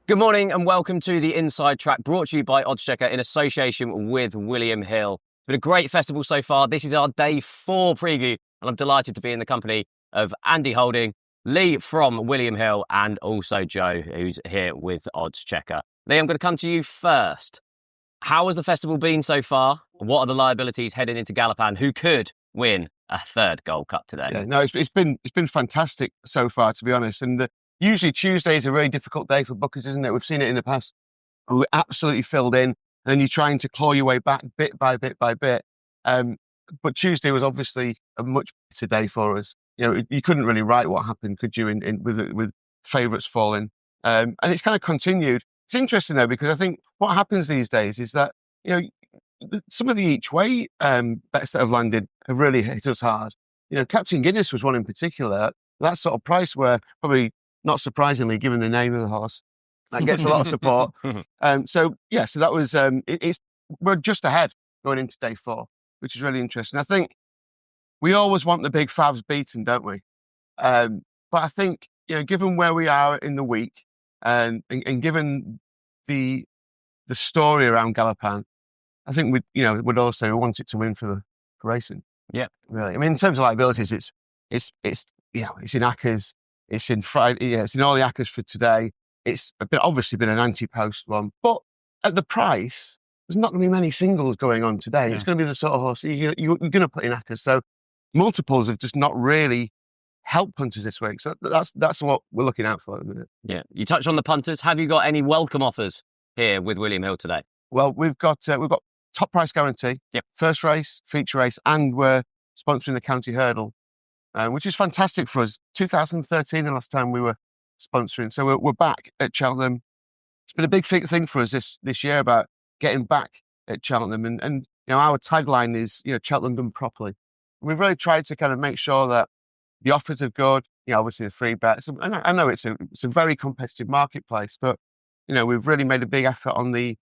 Good morning and welcome to the Inside Track, brought to you by Oddschecker in association with William Hill. It's been a great festival so far. This is our day 4 preview, and I'm delighted to be in the company of Andy Holding, Lee from William Hill, and also Joe, who's here with Oddschecker. Lee, I'm going to come to you first. How has the festival been so far? What are the liabilities heading into Galopan, who could win a third Gold Cup today? Yeah, no, it's been fantastic so far, to be honest. And usually Tuesday is a really difficult day for bookers, isn't it? We've seen it in the past. We're absolutely filled in, and then you're trying to claw your way back bit by bit by bit. But Tuesday was obviously a much better day for us. You know, you couldn't really write what happened, could you? With favourites falling, and it's kind of continued. It's interesting though, because I think what happens these days is that, you know, some of the each way bets that have landed have really hit us hard. You know, Captain Guinness was one in particular. That sort of price, where probably not surprisingly, given the name of the horse, that gets a lot of support. So that was we're just ahead going into day 4, which is really interesting. I think we always want the big favs beaten, don't we? But I think, you know, given where we are in the week, and given the story around Galopan, I think we'd also want it to win for racing. Yeah, really. I mean, in terms of liabilities, it's in Accas, it's in Friday, it's in all the Accas for today. It's obviously been an anti-post one, but at the price, there's not going to be many singles going on today. Yeah. It's going to be the sort of horse you're going to put in Accas. So multiples have just not really help punters this week. So that's what we're looking out for at the minute. Yeah. You touched on the punters. Have you got any welcome offers here with William Hill today? Well, we've got top price guarantee, yep, first race, feature race, and we're sponsoring the county hurdle, which is fantastic for us. 2013, the last time we were sponsoring. So we're back at Cheltenham. It's been a big thing for us this year about getting back at Cheltenham. And you know, our tagline is, you know, Cheltenham done properly. And we've really tried to kind of make sure that the offers are good, you know, obviously the free bets. I know it's a very competitive marketplace, but, you know, we've really made a big effort on the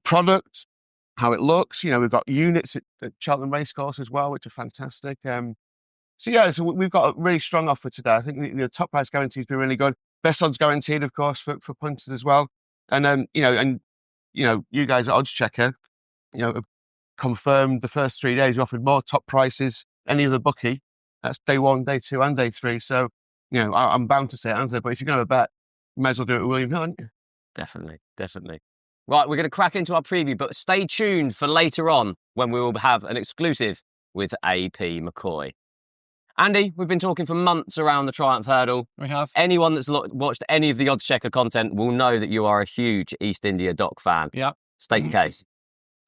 product, how it looks. You know, we've got units at Cheltenham Racecourse as well, which are fantastic. So we've got a really strong offer today. I think the top price guarantee has been really good. Best odds guaranteed, of course, for punters as well. And you know, you guys at Oddschecker, you know, have confirmed the first 3 days we offered more top prices than any other bookie. That's day 1, day 2, and day 3. So, you know, I'm bound to say it, aren't I? But if you're going to have a bet, you might as well do it with William Hill, aren't you? Definitely. Right, we're going to crack into our preview, but stay tuned for later on when we will have an exclusive with AP McCoy. Andy, we've been talking for months around the Triumph Hurdle. We have. Anyone that's watched any of the Oddschecker content will know that you are a huge East India Dock fan. Yeah. State your case.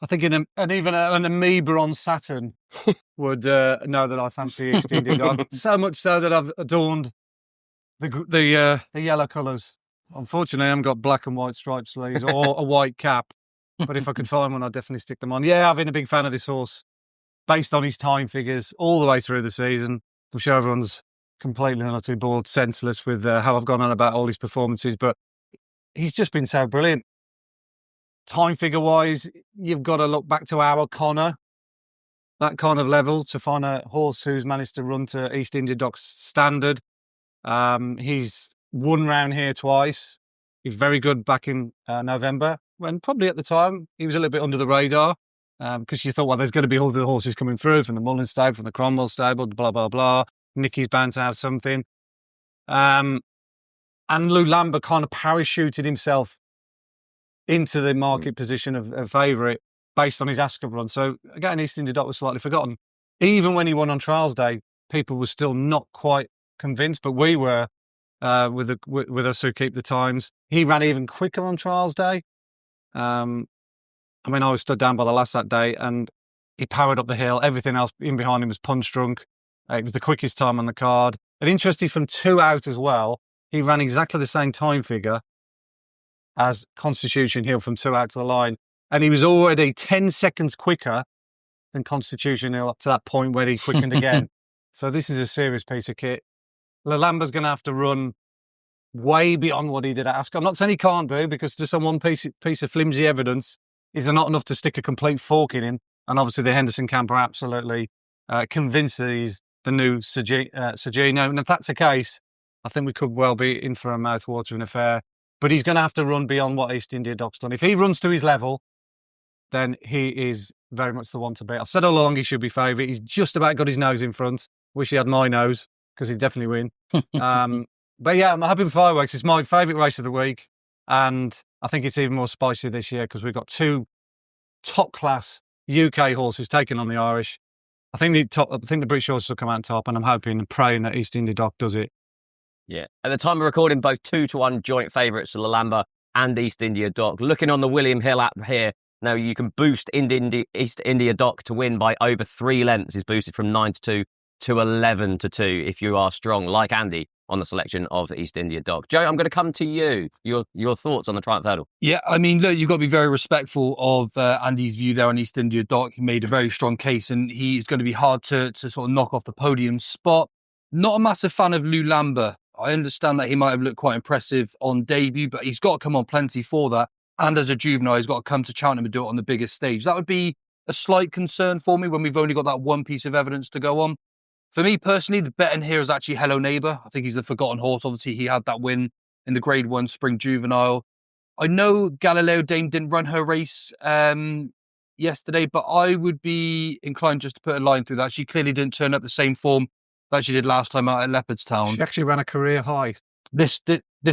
I think even an amoeba on Saturn would know that I fancy East India Dock. So much so that I've adorned the yellow colours. Unfortunately, I haven't got black and white striped sleeves or a white cap. But if I could find one, I'd definitely stick them on. Yeah, I've been a big fan of this horse, based on his time figures all the way through the season. I'm sure everyone's completely and utterly bored, senseless with how I've gone on about all his performances, but he's just been so brilliant. Time figure wise, you've got to look back to our Connor, that kind of level, to find a horse who's managed to run to East India Dock's standard. He's won round here twice. He's very good back in November, when probably at the time he was a little bit under the radar, because you thought, well, there's going to be all the horses coming through from the Mullins stable, from the Cromwell stable, blah, blah, blah. Nicky's bound to have something. And Lou Lambert kind of parachuted himself into the market position of favourite based on his Ascot run. So again, East India Dock was slightly forgotten. Even when he won on trials day, people were still not quite convinced, but we were with us who keep the times. He ran even quicker on trials day. I was stood down by the last that day, and he powered up the hill. Everything else in behind him was punch drunk. It was the quickest time on the card. And interesting, from 2 out as well, he ran exactly the same time figure as Constitution Hill from 2 out to the line. And he was already 10 seconds quicker than Constitution Hill up to that point where he quickened again. So this is a serious piece of kit. Lalamba's going to have to run way beyond what he did at Ascot. I'm not saying he can't do, because just on one piece of flimsy evidence, is there not enough to stick a complete fork in him? And obviously the Henderson camp are absolutely convinced that he's the new Sergino. And if that's the case, I think we could well be in for a mouth-watering affair. but he's going to have to run beyond what East India Doc's done. If he runs to his level, then he is very much the one to beat. I've said all along he should be favourite. He's just about got his nose in front. Wish he had my nose, because he'd definitely win. But yeah, I'm happy for Fireworks. It's my favourite race of the week, and I think it's even more spicy this year because we've got two top-class UK horses taking on the Irish. I think the British horses will come out on top, and I'm hoping and praying that East India Doc does it. Yeah. At the time of recording, both 2-1 joint favourites, Lalamba and East India Doc. Looking on the William Hill app here, now you can boost East India Doc to win by over 3 lengths. Is boosted from 9-2 to 11-2 if you are strong, like Andy, on the selection of East India Doc. Joe, I'm going to come to you. Your thoughts on the Triumph Hurdle? Yeah, I mean, look, you've got to be very respectful of Andy's view there on East India Doc. He made a very strong case, and he's going to be hard to sort of knock off the podium spot. Not a massive fan of Lou Lamba. I understand that he might have looked quite impressive on debut, but he's got to come on plenty for that. And as a juvenile, he's got to come to Cheltenham and do it on the biggest stage. That would be a slight concern for me when we've only got that one piece of evidence to go on. For me personally, the bet in here is actually Hello Neighbour. I think he's the forgotten horse. Obviously, he had that win in the Grade 1 Spring Juvenile. I know Galileo Dame didn't run her race yesterday, but I would be inclined just to put a line through that. She clearly didn't turn up the same form that she did last time out at Leopardstown. She actually ran a career high. This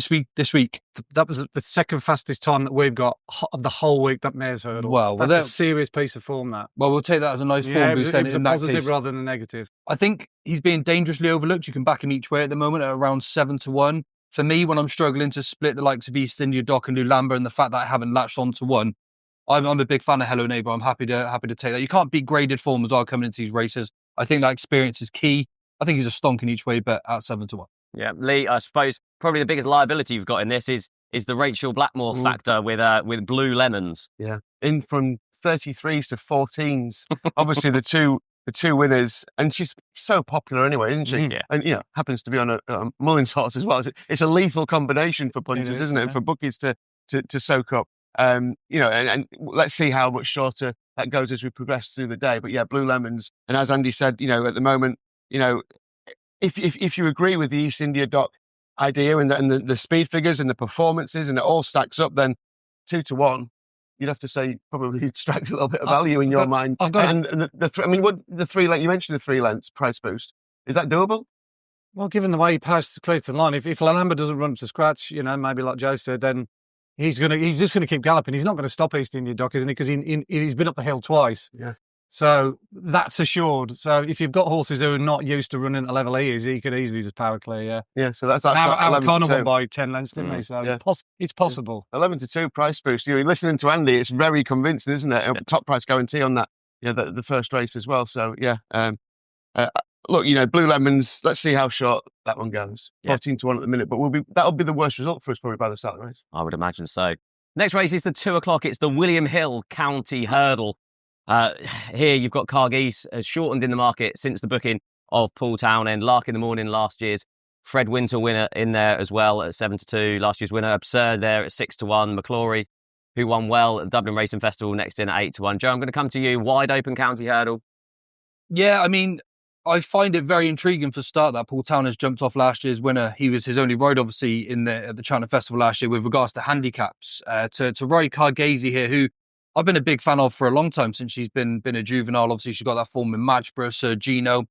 week. That was the second fastest time that we've got of the whole week, that mare's hurdle. Well, that's a serious piece of form, that. Well, we'll take that as a nice form boost. It was a positive case, rather than a negative. I think he's being dangerously overlooked. You can back him each way at the moment at around 7-1. For me, when I'm struggling to split the likes of East India Doc and Lou Lamba, and the fact that I haven't latched on to one, I'm a big fan of Hello Neighbour. I'm happy to take that. You can't beat graded form as well coming into these races. I think that experience is key. I think he's a stonk in each way, but at 7-1. Yeah, Lee, I suppose probably the biggest liability you've got in this is the Rachel Blackmore factor with Blue Lemons. Yeah, in from 33s to 14s. Obviously, the two winners, and she's so popular anyway, isn't she? Yeah. And happens to be on a Mullins horse as well. It's a lethal combination for punters, isn't it? And for bookies to soak up. And let's see how much shorter that goes as we progress through the day. But yeah, Blue Lemons, and as Andy said, at the moment, if you agree with the East India Doc idea and the speed figures and the performances and it all stacks up, then 2-1, you'd have to say probably strike a little bit of value in your mind. What the 3 length, you mentioned the 3 lengths price boost. Is that doable? Well, given the way he passed clear to the line, if Lalamba doesn't run up to scratch, maybe like Joe said, then he's just going to keep galloping. He's not going to stop East India Doc, isn't he? Because he's been up the hill twice. Yeah. So that's assured. So if you've got horses who are not used to running at the level he is, he could easily just power clear, yeah. Yeah, so that's Connor won by 10 lengths, didn't he? So it's possible. 11-2 price boost. You're listening to Andy, it's very convincing, isn't it? A top price guarantee on that. Yeah, the first race as well. So yeah. Look, Blue Lemons, let's see how short that one goes. 14-1 at the minute, but that'll be the worst result for us probably by the start of the race. I would imagine so. Next race is the 2:00. It's the William Hill County Hurdle. Here you've got Cargeese has shortened in the market since the booking of Paul Townend. Lark in the Morning, last year's Fred Winter winner in there as well at 7-2. Last year's winner Absurd there at 6-1. McClory, who won well at the Dublin Racing Festival, next in at 8-1. Joe, I'm going to come to you. Wide open County Hurdle. Yeah, I mean, I find it very intriguing for start that Paul Townend has jumped off last year's winner. He was his only ride, obviously, at the Cheltenham Festival last year with regards to handicaps. To ride Cargeese here, who I've been a big fan of for a long time since she's been a juvenile. Obviously, she's got that form in Matchborough, Sir Gino.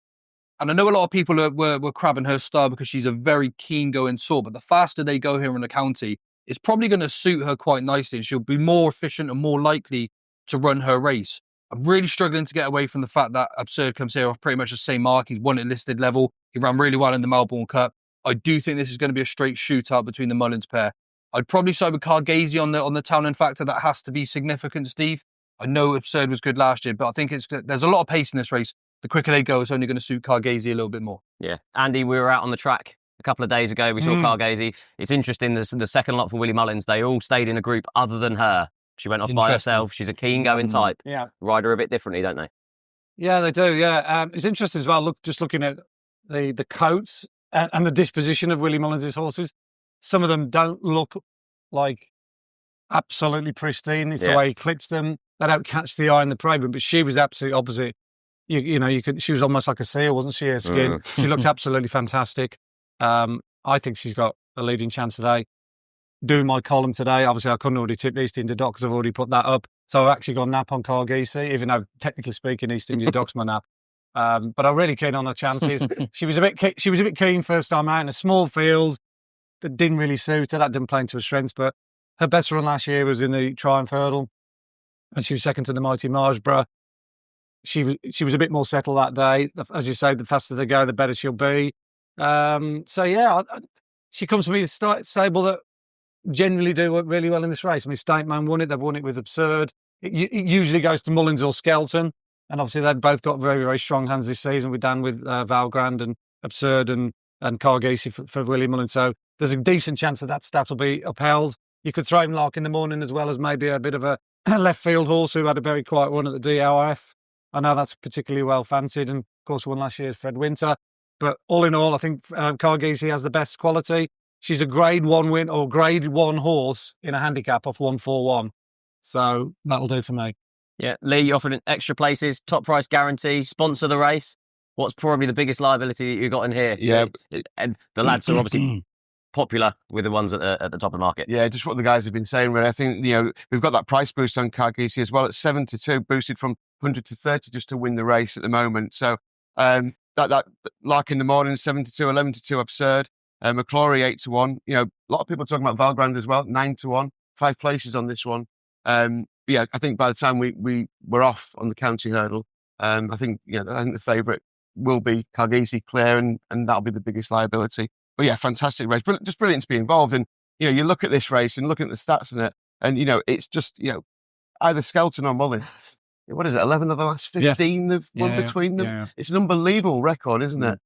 And I know a lot of people were crabbing her star because she's a very keen going sort, but the faster they go here in the county, it's probably going to suit her quite nicely, and she'll be more efficient and more likely to run her race. I'm really struggling to get away from the fact that Absurd comes here off pretty much the same mark. He's won at listed level. He ran really well in the Melbourne Cup. I do think this is going to be a straight shootout between the Mullins pair. I'd probably side with Cargeese on the Townend factor. That has to be significant, Steve. I know Absurd was good last year, but I think there's a lot of pace in this race. The quicker they go, it's only going to suit Cargeese a little bit more. Yeah. Andy, we were out on the track a couple of days ago. We saw Cargeese. It's interesting, the second lot for Willie Mullins, they all stayed in a group other than her. She went off by herself. She's a keen going type. Yeah. Ryder a bit differently, don't they? Yeah, they do, yeah. It's interesting as well, looking at the coats and the disposition of Willie Mullins' horses. Some of them don't look like absolutely pristine. It's the way he clips them. They don't catch the eye in the pavement, but she was absolutely opposite. She was almost like a seal, wasn't she? Her skin. She looked absolutely fantastic. I think she's got a leading chance today. doing my column today. Obviously, I couldn't already tip East India Dock because I've already put that up. So I've actually got nap on Cargisi, even though technically speaking, East India Dock's my nap. But I'm really keen on her chances. She was a bit keen first time out in a small field that didn't really suit her. That didn't play into her strengths. But her best run last year was in the Triumph Hurdle, and she was second to the mighty Margeborough. She was a bit more settled that day. As you say, the faster they go, the better she'll be. She comes from a stable that generally do really well in this race. I mean, State Man won it. They've won it with Absurd. It usually goes to Mullins or Skelton. And obviously they've both got very, very strong hands this season. We're done with Valgrand and Absurd and Cargisi for William Mullins. So there's a decent chance that stat will be upheld. You could throw him Lark in the morning as well as maybe a bit of a left field horse who had a very quiet run at the DRF. I know that's particularly well fancied, and of course won last year's Fred Winter. But all in all, I think Cargisi has the best quality. She's a Grade 1 win or Grade 1 horse in a handicap off 141. So that'll do for me. Yeah, Lee, you offered extra places, top price guarantee, sponsor the race. What's probably the biggest liability that you've got in here? Yeah. And the lads are obviously popular with the ones at the top of the market. Yeah, just what the guys have been saying, really. I think, we've got that price boost on Cargisi as well. It's 7-2, boosted from 100 to 30 just to win the race at the moment. So that Lark in the morning, 7-2, 11-2, Absurd. McClory, 8-1. A lot of people talking about Valgrand as well, 9-1, 5 places on this one. I think by the time we were off on the county hurdle, I think the favourite will be Cargisi clear, and that'll be the biggest liability. But yeah, fantastic race. Just brilliant to be involved. And, you look at this race and looking at the stats in it, and, it's just, either Skelton or Mullins. What is it, 11 of the last 15 they've won between them? Yeah. It's an unbelievable record, isn't it?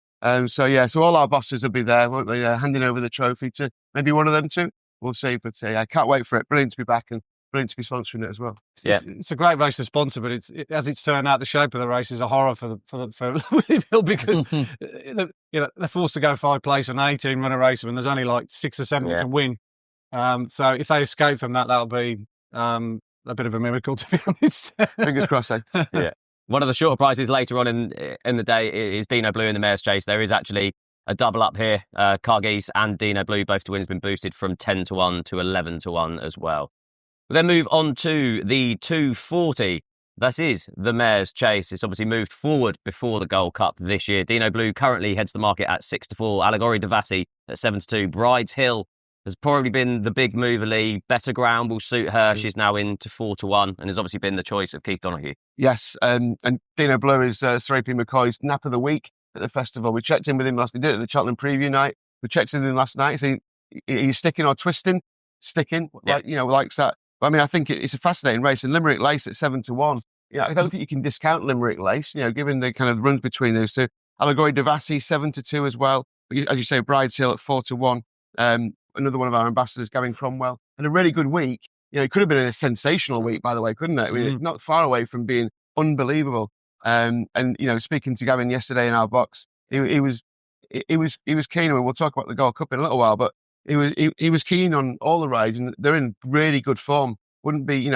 So all our bosses will be there, won't they, handing over the trophy to maybe one of them too. We'll see. But I can't wait for it. Brilliant to be back and brilliant to be sponsoring it as well. Yeah. It's a great race to sponsor, but as it's turned out, the shape of the race is a horror for William Hill because they're forced to go 5 place on 18 run a race when there's only like 6 or 7 that can win. So if they escape from that, that'll be a bit of a miracle, to be honest. Fingers crossed, eh? Yeah. One of the shorter prizes later on in the day is Dino Blue in the Mayor's Chase. There is actually a double up here. Cargis and Dino Blue, both to win, has been boosted from 10-1 to 11-1 as well. We'll then move on to the 240. This is the Mayor's Chase. It's obviously moved forward before the Gold Cup this year. Dino Blue currently heads the market at 6-4. Allegory Devassi at 7-2. Bride's Hill has probably been the big mover, Lee. Better ground will suit her. She's now into 4-1 and has obviously been the choice of Keith Donoghue. Yes, and Dino Blue is Sir AP McCoy's nap of the week at the festival. We checked in with him last night. We did it at the Cheltenham preview night. We checked in with him last night. So he's sticking or twisting? Sticking, likes that. But, I mean, I think it's a fascinating race. And Limerick Lace at 7-1. I don't think you can discount Limerick Lace, given the kind of runs between those two. Allegory Devassi, 7-2 as well. As you say, Bride's Hill at 4-1. Another one of our ambassadors, Gavin Cromwell. And a really good week. It could have been a sensational week, by the way, couldn't it? I mean, not far away from being unbelievable. And speaking to Gavin yesterday in our box, he was keen. And we'll talk about the Gold Cup in a little while, but he was keen on all the rides, and they're in really good form. Wouldn't be,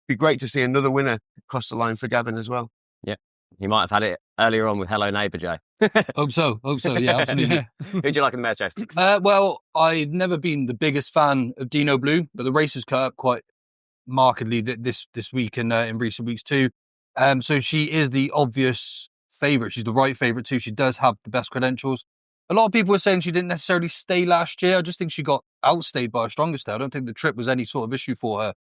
be great to see another winner cross the line for Gavin as well. Yeah, he might have had it earlier on with Hello Neighbour, Joe. Hope so. Yeah, absolutely. Who'd you like in the Mayor's Chase? Well, I've never been the biggest fan of Dino Blue, but the race has cut up quite markedly this week and in recent weeks too. So she is the obvious favourite. She's the right favourite too. She does have the best credentials. A lot of people were saying she didn't necessarily stay last year. I just think she got outstayed by her strongest day. I don't think the trip was any sort of issue for her.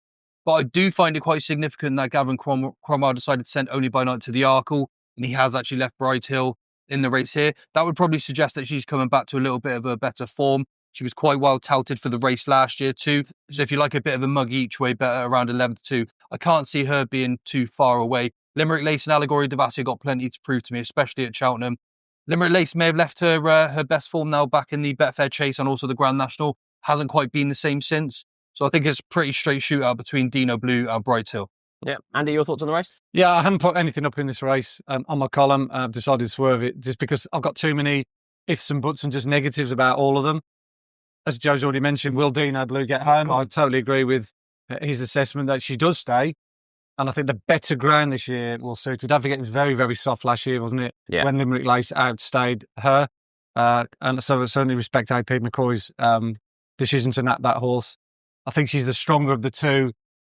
But I do find it quite significant that Gavin Cromwell decided to send Only by Night to the Arkle, and he has actually left Bride's Hill in the race here. That would probably suggest that she's coming back to a little bit of a better form. She was quite well touted for the race last year too. So if you like a bit of a mug each way, better around 11-2. I can't see her being too far away. Limerick Lace and Allegory Devassi got plenty to prove to me, especially at Cheltenham. Limerick Lace may have left her best form now back in the Betfair Chase and also the Grand National. Hasn't quite been the same since. So I think it's a pretty straight shootout between Dino Blue and Bride's Hill. Yeah. Andy, your thoughts on the race? Yeah, I haven't put anything up in this race on my column. I've decided to swerve it just because I've got too many ifs and buts and just negatives about all of them. As Joe's already mentioned, will Dino Blue get home? I totally agree with his assessment that she does stay. And I think the better ground this year will suit her. Don't forget, it was very, very soft last year, wasn't it? Yeah. When Limerick Lace outstayed her. And so I certainly respect AP McCoy's decision to nap that horse. I think she's the stronger of the two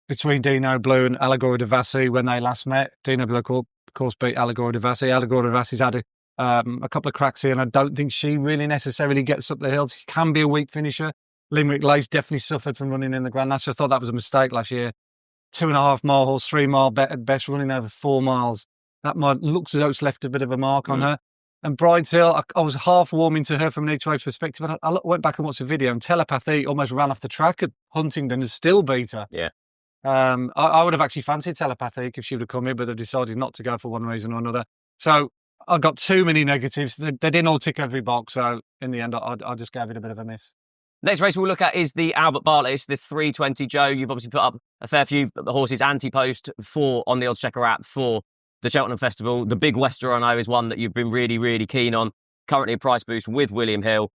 between Dino Blue and Allegoria de Vassy when they last met. Dino Blue, of course, beat Allegoria de Vassy. Allegoria de Vassy's had a couple of cracks here, and I don't think she really necessarily gets up the hill. She can be a weak finisher. Limerick Lace definitely suffered from running in the Grand National. I thought that was a mistake last year. 2.5 mile horse, 3 mile bet at best, running over 4 miles. That looks as though it's left a bit of a mark on her. And Bride's Hill, I was half warming to her from an each way perspective, but I went back and watched the video, and Telepathy almost ran off the track at Huntingdon and still beat her. Yeah. I would have actually fancied Telepathy if she would have come here, but they've decided not to go for one reason or another. So I got too many negatives. They didn't all tick every box, so in the end, I just gave it a bit of a miss. Next race we'll look at is the Albert Bartlett. It's the 320 Joe. You've obviously put up a fair few horses anti-post on the oddschecker app for the Cheltenham Festival. The Big Wester, I know, is one that you've been really, really keen on. Currently a price boost with William Hill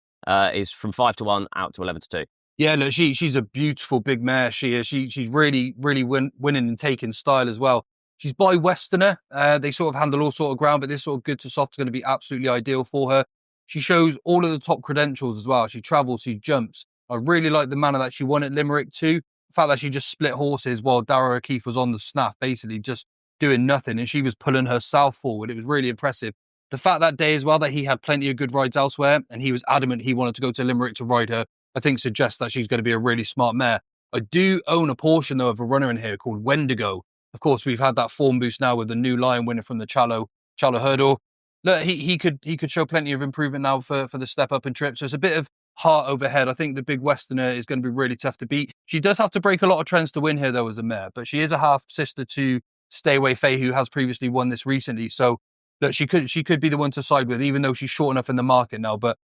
is from 5-1 out to 11-2. Yeah, look, she's a beautiful big mare. She is. She's really, really winning and taking style as well. She's by Westerner. They sort of handle all sort of ground, but this sort of good to soft is going to be absolutely ideal for her. She shows all of the top credentials as well. She travels, she jumps. I really like the manner that she won at Limerick too. The fact that she just split horses while Dara O'Keefe was on the snaff, basically just doing nothing, and she was pulling herself forward. It was really impressive. The fact that day as well that he had plenty of good rides elsewhere and he was adamant he wanted to go to Limerick to ride her, I think suggests that she's going to be a really smart mare. I do own a portion though of a runner in here called Wendigo. Of course, we've had that form boost now with the new Lion winner from the Challow Hurdle. Look, he could show plenty of improvement now for the step up and trip. So it's a bit of heart overhead. I think the Big Westerner is going to be really tough to beat. She does have to break a lot of trends to win here though as a mare, but she is a half sister to Stay Away Faye, who has previously won this recently. So look, she could be the one to side with, even though she's short enough in the market now. But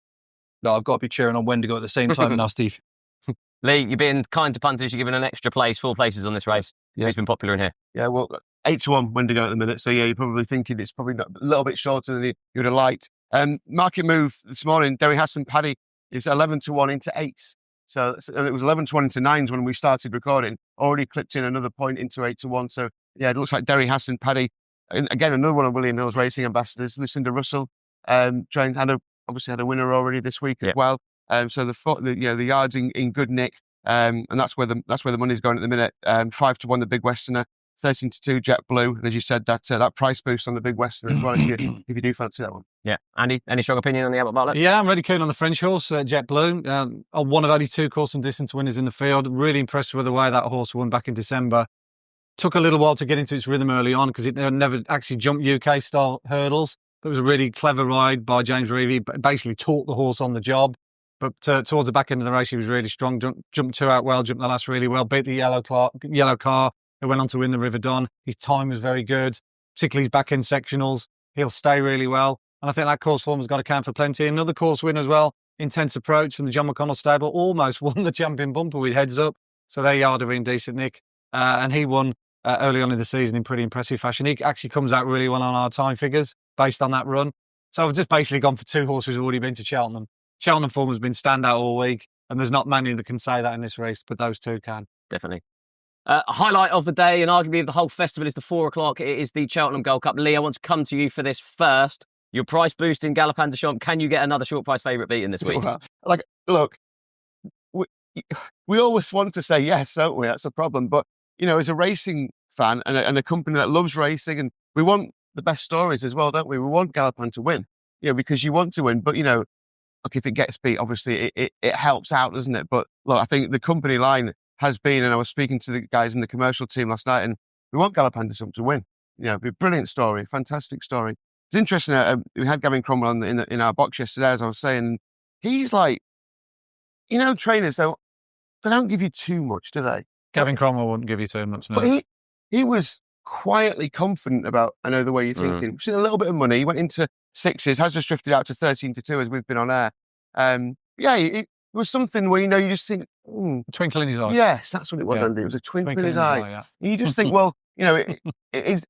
no, I've got to be cheering on Wendigo at the same time now, Steve. Lee, you've been kind to punters. You're giving an extra place, 4 places on this race. Yeah. Who's been popular in here? Yeah, well, 8-1 Wendigo at the minute. So yeah, you're probably thinking it's probably a little bit shorter than you would have liked. Market move this morning, Derry Hassan Paddy is 11-1 into 8s. So and it was 11-1 into 9s when we started recording. Already clipped in another point into 8-1. So yeah, it looks like Derry Hassan Paddy. And again, another one of William Hill's racing ambassadors, Lucinda Russell, obviously had a winner already this week as well. So the yard's in good nick, and that's where the money's going at the minute. 5-1 the Big Westerner, 13-2 Jet Blue, and as you said, that price boost on the Big Westerner as well. if you do fancy that one. Yeah, Andy, any strong opinion on the Albert Bartlett? Yeah, I'm really keen on the French horse, Jet Blue. One of only 2 course and distance winners in the field. Really impressed with the way that horse won back in December. Took a little while to get into its rhythm early on because it never actually jumped UK-style hurdles. It was a really clever ride by James Reevy. Basically taught the horse on the job. But towards the back end of the race, he was really strong. Jumped 2 out well, jumped the last really well. Beat the yellow car. It went on to win the River Don. His time was very good, particularly his back end sectionals. He'll stay really well. And I think that course form has got to count for plenty. Another course win as well, Intense Approach from the John McConnell stable. Almost won the Champion Bumper with Heads Up. So their yard are in decent nick. And he won early on in the season in pretty impressive fashion. He actually comes out really well on our time figures based on that run. So I've just basically gone for 2 horses who've already been to Cheltenham. Cheltenham form has been standout all week, and there's not many that can say that in this race, but those 2 can. Definitely. Highlight of the day and arguably of the whole festival is the 4 o'clock. It is the Cheltenham Gold Cup. Lee, I want to come to you for this first. Your price boost in Galopin de Champs. Can you get another short price favourite beaten this week? Well, look, we always want to say yes, don't we? That's a problem. But, as a racing fan and a company that loves racing, and we want the best stories as well, don't we? We want Galopin to win, because you want to win. But, look, if it gets beat, obviously it helps out, doesn't it? But look, I think the company line has been, and I was speaking to the guys in the commercial team last night, and we want Galopin de Champs to win. It'd be a brilliant story, fantastic story. It's interesting. We had Gavin Cromwell in our box yesterday, as I was saying. He's like, trainers they don't give you too much, do they? Gavin Cromwell wouldn't give you too much, no. But he was quietly confident about, I know the way you're thinking. We've seen a little bit of money. He went into 6s, has just drifted out to 13-2 as we've been on air. It was something where, you just think, A twinkle in his eye. Yes, that's what it was, Yeah. Andy. It was a twinkle in his eye. Yeah. And you just think, well, it is.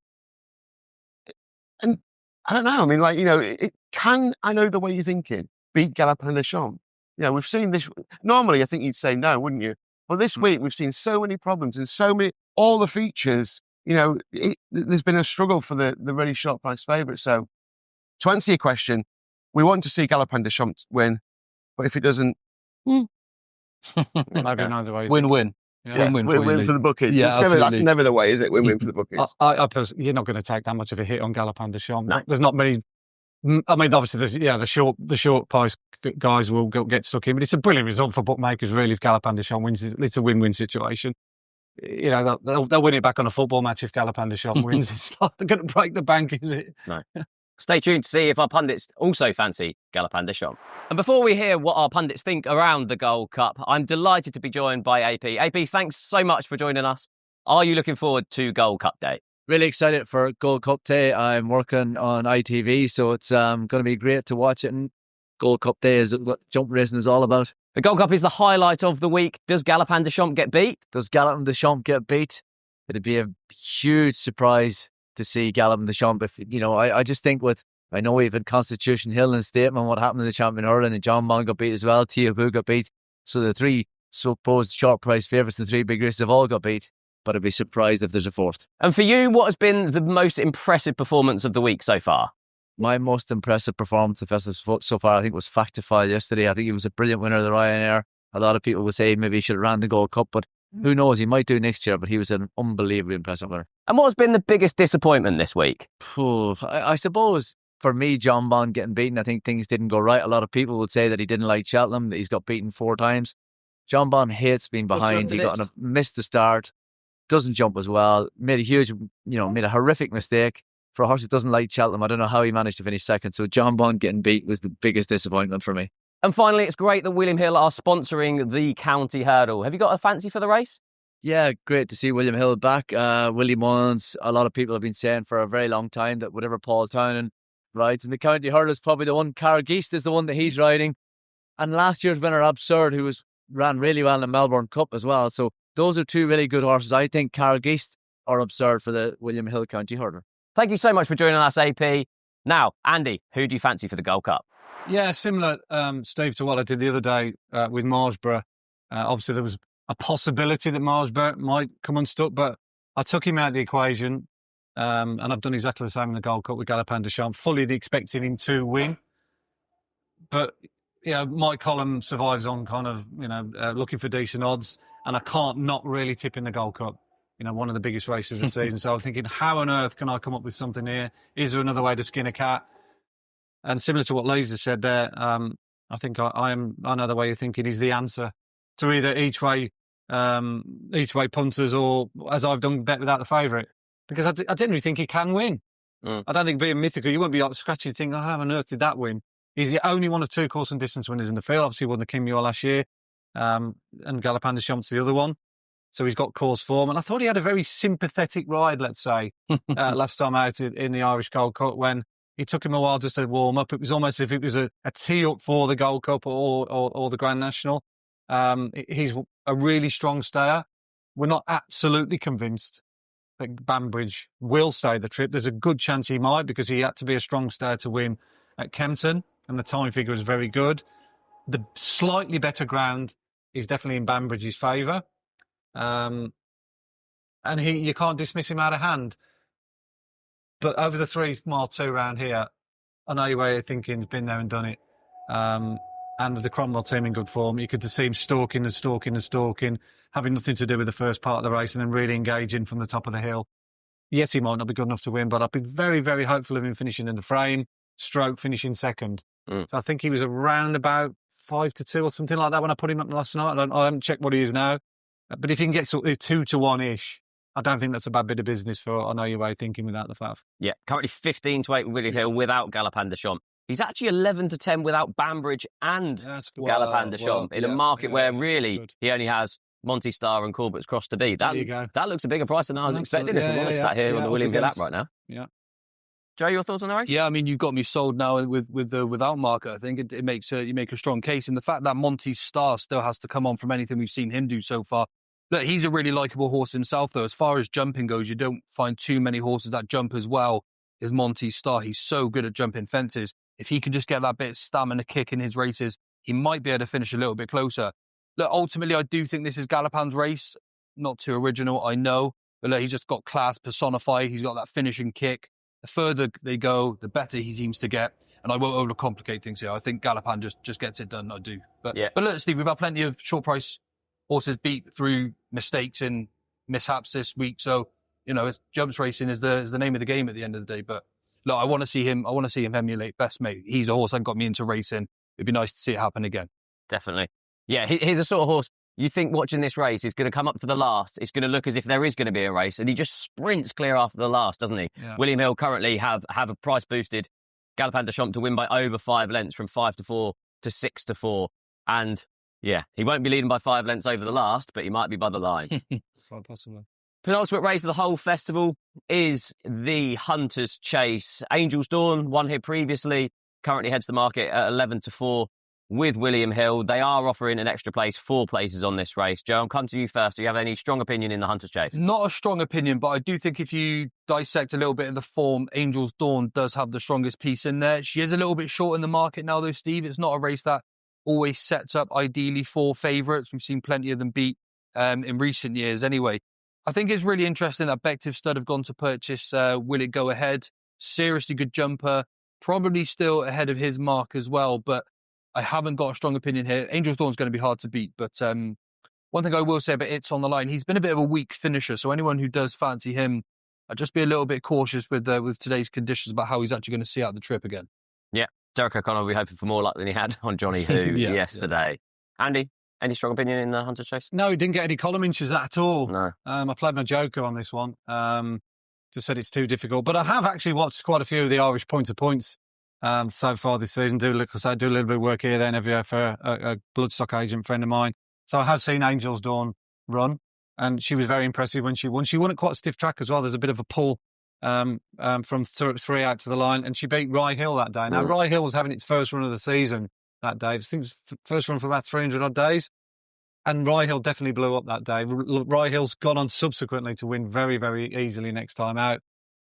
And I don't know. I mean, it can, I know the way you're thinking, beat Galopin de Champs. We've seen this. Normally, I think you'd say no, wouldn't you? But this week, we've seen so many problems and all the features, there's been a struggle for the really short price favourite. So to answer your question, we want to see Galopin de Champs win. But if it doesn't, Maybe another way. Win-win. Yeah. Win-win for you, Win Lee. for the bookies. Yeah, That's absolutely. never the way, is it? Win-win for the bookies. You're not going to take that much of a hit on Galopin de Champs. No. There's not many. I mean, obviously, the short price guys will get stuck in, but it's a brilliant result for bookmakers. Really, if Galopin de Champs wins, it's a win-win situation. You know, they'll win it back on a football match if Galopin de Champs wins. It's not going to break the bank, is it? No. Stay tuned to see if our pundits also fancy Galopin de Champs. And before we hear what our pundits think around the Gold Cup, I'm delighted to be joined by AP. AP, thanks so much for joining us. Are you looking forward to Gold Cup Day? Really excited for Gold Cup Day. I'm working on ITV, so it's going to be great to watch it. And Gold Cup Day is what jump racing is all about. The Gold Cup is the highlight of the week. Does Galopin de Champs get beat? Does Galopin de Champs get beat? It'd be a huge surprise to see Galopin de Champs. If, you know, I just think I know we've had Constitution Hill and Statement, what happened in the Champion Hurling, and John Bond got beat as well, Tiabu got beat. So the three supposed short price favourites, the three big races have all got beat. But I'd be surprised if there's a fourth. And for you, what has been the most impressive performance of the week so far? My most impressive performance of the festival so far, I think, was Factify yesterday. I think he was a brilliant winner of the Ryanair. A lot of people would say maybe he should have ran the Gold Cup, but who knows? He might do next year, but he was an unbelievably impressive winner. And what has been the biggest disappointment this week? I suppose for me, John Bond getting beaten, I think things didn't go right. A lot of people would say that he didn't like Cheltenham, that he's got beaten 4 times. John Bond hates being behind. He missed the start, doesn't jump as well, made a horrific mistake. For a horse that doesn't like Cheltenham, I don't know how he managed to finish second. So John Bond getting beat was the biggest disappointment for me. And finally, it's great that William Hill are sponsoring the County Hurdle. Have you got a fancy for the race? Yeah, great to see William Hill back. Willie Mullins, a lot of people have been saying for a very long time that whatever Paul Townend rides in the County Hurdle is probably the one. Cargeist is the one that he's riding. And last year's winner, Absurd, who ran really well in the Melbourne Cup as well. So those are 2 really good horses. I think Cargeist or Absurd for the William Hill County Hurdle. Thank you so much for joining us, AP. Now, Andy, who do you fancy for the Gold Cup? Yeah, similar, Steve, to what I did the other day with Marlborough. Obviously, there was a possibility that Marlborough might come unstuck, but I took him out of the equation, and I've done exactly the same in the Gold Cup with Galopin de Champs, fully expecting him to win. But, Mike Collum survives on kind of, looking for decent odds, and I can't not really tip in the Gold Cup. One of the biggest races of the season. So I'm thinking, how on earth can I come up with something here? Is there another way to skin a cat? And similar to what Laser said there, I think I know the way you're thinking is the answer to either each way punters or, as I've done, bet without the favourite. Because I genuinely think he can win. I don't think being mythical, you won't be like scratching thinking, how on earth did that win? He's the only one of 2 course and distance winners in the field. Obviously, he won the King Muir last year, and Galopin de Champs the other one. So he's got course form. And I thought he had a very sympathetic ride, let's say, last time out in the Irish Gold Cup when it took him a while just to warm up. It was almost as if it was a tee-up for the Gold Cup or the Grand National. He's a really strong stayer. We're not absolutely convinced that Banbridge will stay the trip. There's a good chance he might because he had to be a strong stayer to win at Kempton, and the time figure is very good. The slightly better ground is definitely in Banbridge's favour. And you can't dismiss him out of hand. But over the 3 mile 2 round here, I know your way of thinking, has been there and done it. And with the Cromwell team in good form, you could just see him stalking, having nothing to do with the first part of the race and then really engaging from the top of the hill. Yes, he might not be good enough to win, but I'd be very, very hopeful of him finishing in the frame, finishing second. So I think he was around about 5-2 or something like that when I put him up last night. I haven't checked what he is now. But if he can get sort of 2-1-ish, I don't think that's a bad bit of business for I know your way of thinking without the faff. Yeah, currently 15-8 with William Hill without Galopin de Champs. He's actually 11-10 without Banbridge and Galopin de Champs in a market where really he only has Monty Star and Corbett's Cross to beat. That looks a bigger price than I was expecting, if I'm honest, sat here on the William Hill app right now. Yeah. Joe, your thoughts on the race? Yeah, I mean, you've got me sold now with the without market. I think it makes you make a strong case. And the fact that Monty Star still has to come on from anything we've seen him do so far. Look, he's a really likeable horse himself, though. As far as jumping goes, you don't find too many horses that jump as well as Monty Star. He's so good at jumping fences. If he can just get that bit of stamina kick in his races, he might be able to finish a little bit closer. Look, ultimately, I do think this is Galopin's race. Not too original, I know. But look, he's just got class personified. He's got that finishing kick. the further they go, the better he seems to get. And I won't overcomplicate things here. I think Galopin just gets it done. I do. But look, Steve, we've had plenty of short price horses beat through mistakes and mishaps this week. So, jumps racing is the name of the game at the end of the day. But look, I want to see him emulate Best Mate. He's a horse that got me into racing. It'd be nice to see it happen again. Definitely. Yeah, he's a sort of horse you think watching this race is going to come up to the last. It's going to look as if there is going to be a race, and he just sprints clear after the last, doesn't he? Yeah. William Hill currently have a price boosted Galopin de Champs to win by over 5 lengths from 5-4 to 6-4. And yeah, he won't be leading by 5 lengths over the last, but he might be by the line. Quite possibly. Penultimate race of the whole festival is the Hunter's Chase. Angel's Dawn won here previously, currently heads the market at 11-4 with William Hill. They are offering an extra place, 4 places on this race. Joe, I'll come to you first. Do you have any strong opinion in the Hunter's Chase? Not a strong opinion, but I do think if you dissect a little bit of the form, Angel's Dawn does have the strongest piece in there. She is a little bit short in the market now, though, Steve. It's not a race that always sets up ideally for favourites. We've seen plenty of them beat in recent years anyway. I think it's really interesting that Bective Stud have gone to purchase Will It Go Ahead. Seriously good jumper. Probably still ahead of his mark as well, but I haven't got a strong opinion here. Angel's Dawn's going to be hard to beat, but one thing I will say about It's on the Line, he's been a bit of a weak finisher, so anyone who does fancy him, I'd just be a little bit cautious with today's conditions about how he's actually going to see out the trip again. Yeah, Derek O'Connell will be hoping for more luck than he had on Johnny Who yesterday. Yeah. Andy, any strong opinion in the Hunter's Chase? No, he didn't get any column inches at all. No. I played my joker on this one. Just said it's too difficult. But I have actually watched quite a few of the Irish point-to-points so far this season. Do a little bit of work here, then everywhere for a bloodstock agent friend of mine. So I have seen Angel's Dawn run, and she was very impressive when she won. She won at quite a stiff track as well. There's a bit of a pull from 3 out to the line, and she beat Rye Hill that day. Now, Rye Hill was having its first run of the season that day. I think it was first run for about 300 odd days. And Rye Hill definitely blew up that day. Rye Hill's gone on subsequently to win very, very easily next time out.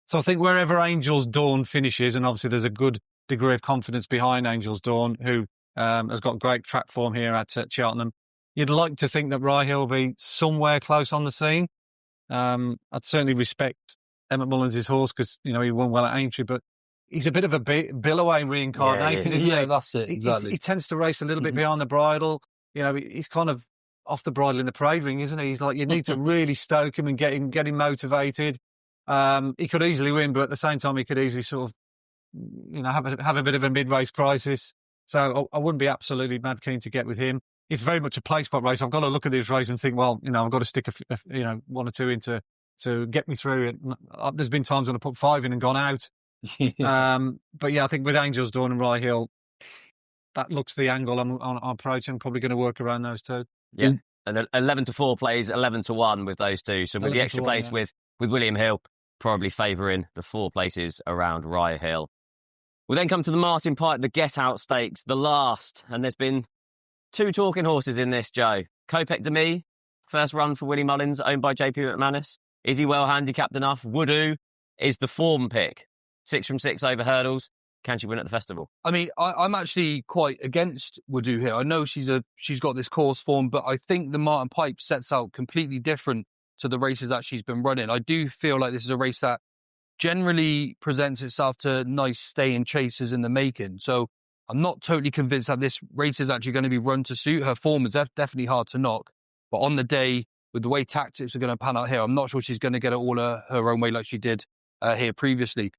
So I think wherever Angel's Dawn finishes, and obviously there's a good degree of confidence behind Angel's Dawn, who has got great track form here at Cheltenham, you'd like to think that Rye Hill will be somewhere close on the scene. I'd certainly respect Emmett Mullins' horse because, he won well at Aintree, but he's a bit of a Billaway reincarnated, isn't he? Yeah, that's it, exactly. He tends to race a little bit behind the bridle. He's kind of off the bridle in the parade ring, isn't he? He's like, you need to really stoke him and get him motivated. He could easily win, but at the same time, he could easily sort of, have a bit of a mid-race crisis. So I wouldn't be absolutely mad keen to get with him. It's very much a play spot race. I've got to look at this race and think, well, I've got to stick one or two in to get me through it. There's been times when I put 5 in and gone out. But yeah, I think with Angel's Dawn and Rye Hill, that looks the angle I'm approaching. I'm probably going to work around those two. Yeah, and 11-4 plays 11-1 with those two. So with the extra place with William Hill, probably favouring the 4 places around Rye Hill. We'll then come to the Martin Pipe, the Guess Out Stakes, the last. And there's been 2 talking horses in this, Joe. Kopek Demi, first run for Willie Mullins, owned by JP McManus. Is he well handicapped enough? Woodoo is the form pick. 6 from 6 over hurdles. Can she win at the festival? I mean, I'm actually quite against Woodoo here. I know she's got this course form, but I think the Martin Pipe sets out completely different to the races that she's been running. I do feel like this is a race that generally presents itself to nice staying chasers in the making. So I'm not totally convinced that this race is actually going to be run to suit. Her form is definitely hard to knock. But on the day, with the way tactics are going to pan out here, I'm not sure she's going to get it all her own way like she did here previously.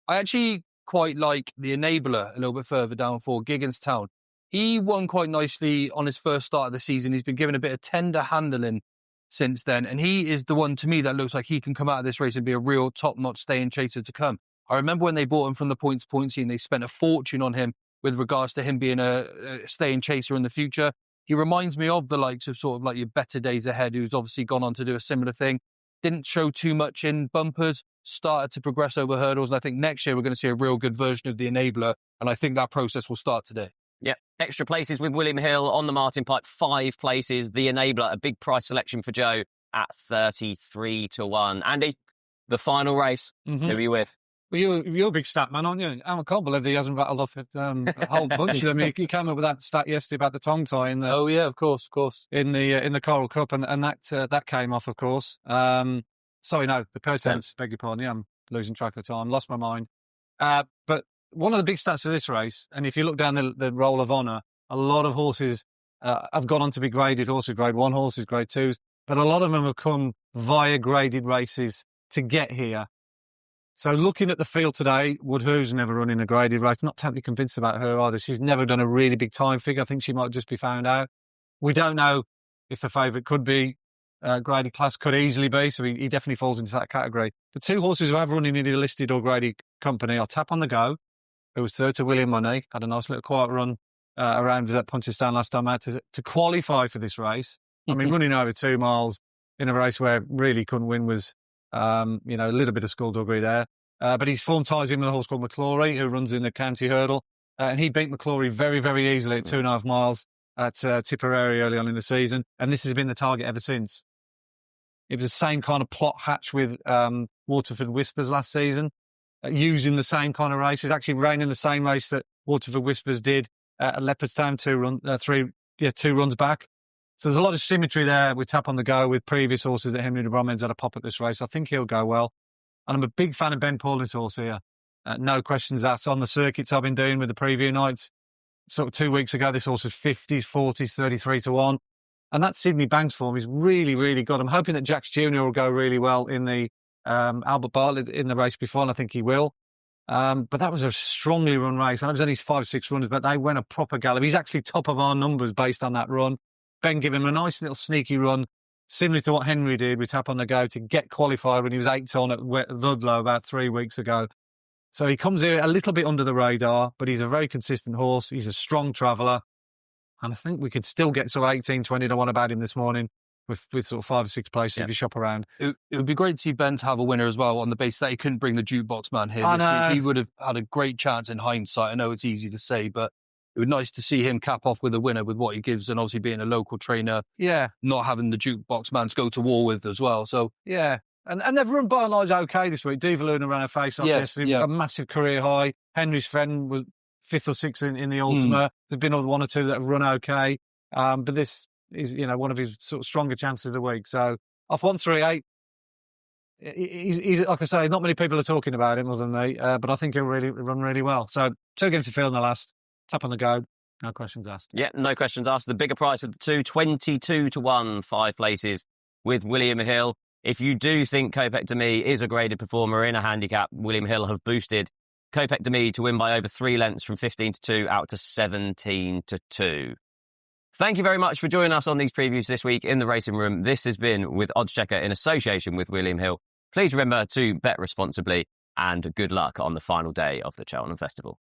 I actually quite like the Enabler a little bit further down for Gigginstown. He won quite nicely on his first start of the season. He's been given a bit of tender handling since then. And he is the one to me that looks like he can come out of this race and be a real top-notch staying chaser to come. I remember when they bought him from the points scene, they spent a fortune on him with regards to him being a staying chaser in the future. He reminds me of the likes of sort of like your Better Days Ahead, who's obviously gone on to do a similar thing. Didn't show too much in bumpers, started to progress over hurdles. And I think next year we're going to see a real good version of the Enabler. And I think that process will start today. Yeah, extra places with William Hill on the Martin Pipe, 5 places. The Enabler, a big price selection for Joe at 33-1. Andy, the final race, who are you with? Well, you're a big stat man, aren't you? I can't believe he hasn't rattled off a whole bunch of them. He came up with that stat yesterday about the tongue tie. Oh yeah, of course. In the Coral Cup, and that came off, of course. The Pertemps, beg your pardon. Yeah, I'm losing track of time, lost my mind. But one of the big stats for this race, and if you look down the roll of honour, a lot of horses have gone on to be graded horses, grade 1 horses, grade 2s, but a lot of them have come via graded races to get here. So looking at the field today, Woodhoo's never run in a graded race. Not totally convinced about her either. She's never done a really big time figure. I think she might just be found out. We don't know if the favourite could be graded class, could easily be. So he definitely falls into that category. The 2 horses who have run in either listed or graded company are Tap on the Go, who was third to William Money, had a nice little quiet run around that Punchestown last time out to qualify for this race. I mean, running over 2 miles in a race where really couldn't win was, a little bit of skullduggery there. But his form ties in with a horse called McClory, who runs in the county hurdle. And he beat McClory very, very easily at 2.5 miles at Tipperary early on in the season. And this has been the target ever since. It was the same kind of plot hatch with Waterford Whispers last season, using the same kind of races, actually ran in the same race that Waterford Whispers did at Leopardstown 2 runs back. So there's a lot of symmetry there with Tap on the Go with previous horses that Henry de Bromhead's had a pop at this race. I think he'll go well. And I'm a big fan of Ben Paulin's horse here. No questions asked. On the circuits I've been doing with the preview nights, sort of 2 weeks ago, this horse was 50s, 40s, 33 to 1. And that Sydney Banks form is really, really good. I'm hoping that Jax Jr. will go really well in the Albert Bartlett in the race before, and I think he will. But that was a strongly run race. And it was only 5-6 runners, but they went a proper gallop. He's actually top of our numbers based on that run. Ben gave him a nice little sneaky run, similar to what Henry did with Tap on the Go to get qualified when he was 8 on at Ludlow about 3 weeks ago. So he comes here a little bit under the radar, but he's a very consistent horse. He's a strong traveller. And I think we could still get sort of 18, 20 to 1 about him this morning with sort of 5 or 6 places if you shop around. It would be great to see Ben to have a winner as well on the basis that he couldn't bring the jukebox man here. I know. He would have had a great chance in hindsight. I know it's easy to say, but it would be nice to see him cap off with a winner with what he gives, and obviously being a local trainer, not having the jukebox man to go to war with as well. So and they've run by and large okay this week. Diva Luna ran a face off yesterday, a massive career high. Henry's friend was 5th or 6th in the Ultima. There's been 1 or 2 that have run okay, but this is one of his sort of stronger chances of the week. So off 138. He's like I say, not many people are talking about him other than me, but I think he'll really run really well. So 2 against the field in the last. Tap on the Go. No questions asked. Yeah, no questions asked. The bigger price of the 2, 22 to 1, 5 places with William Hill. If you do think Kopek Demi is a graded performer in a handicap, William Hill have boosted Kopek Demi to win by over 3 lengths from 15 to 2 out to 17 to 2. Thank you very much for joining us on these previews this week in the Racing Room. This has been with oddschecker in association with William Hill. Please remember to bet responsibly and good luck on the final day of the Cheltenham Festival.